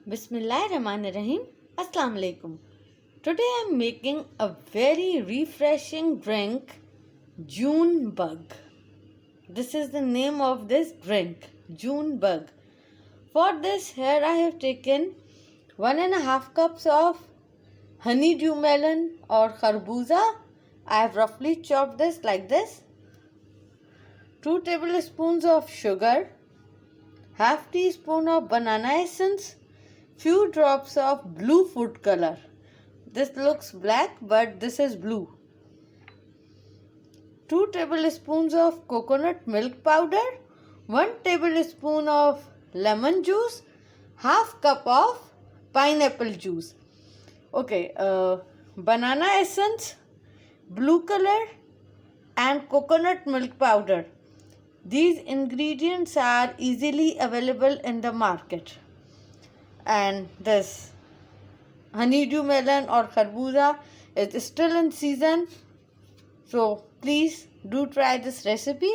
Bismillahirrahmanirrahim. Assalamu alaikum. Today I am making a very refreshing drink, June bug. This is the name of this drink, June bug. For this, here I have taken 1.5 cups of honeydew melon or kharbuza. I have roughly chopped this like this. 2 tablespoons of sugar, half teaspoon of banana essence, few drops of blue food color. This looks black but this is blue. 2 tablespoons of coconut milk powder, 1 tablespoon of lemon juice, half cup of pineapple juice. Okay, banana essence, blue color and coconut milk powder. These ingredients are easily available in the market. And this honeydew melon or kharbuza is still in season, so please do try this recipe.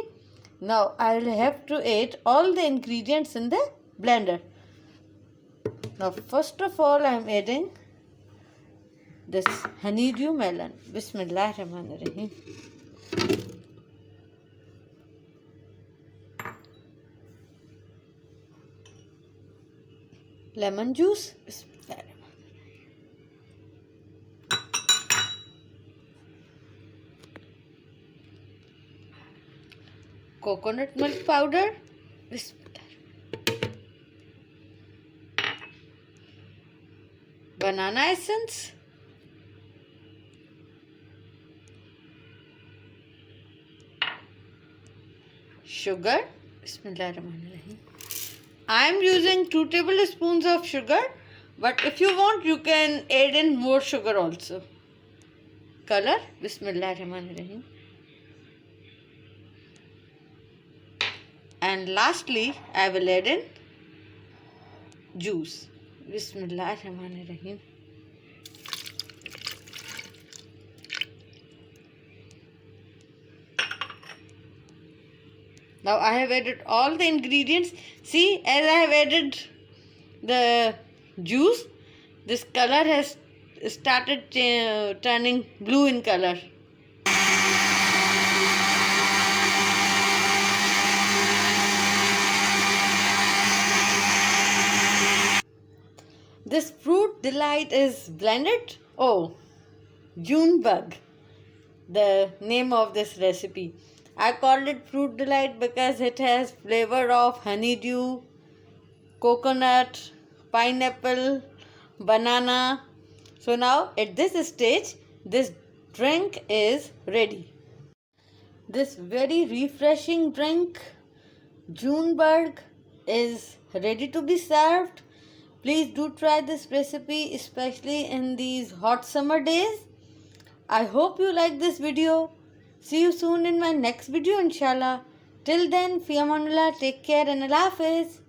Now I will have to add all the ingredients in the blender. Now first of all I am adding this honeydew melon. Bismillahirrahmanirrahim. Lemon juice, coconut milk powder, banana essence, sugar. Bismillahirrahmanirrahim. I am using 2 tablespoons of sugar, but if you want you can add in more sugar also. Color. Bismillahirrahmanirrahim. And lastly I will add in juice. Bismillahirrahmanirrahim. Now I have added all the ingredients. See, as I have added the juice, this color has started turning blue in color. This fruit delight is blended. Oh, June bug, the name of this recipe. I called it fruit delight because it has flavor of honeydew, coconut, pineapple, banana. So now at this stage, this drink is ready. This very refreshing drink, June bug, is ready to be served. Please do try this recipe, especially in these hot summer days. I hope you like this video. See you soon in my next video, inshallah. Till then, fi amanullah, take care and Allah Hafiz.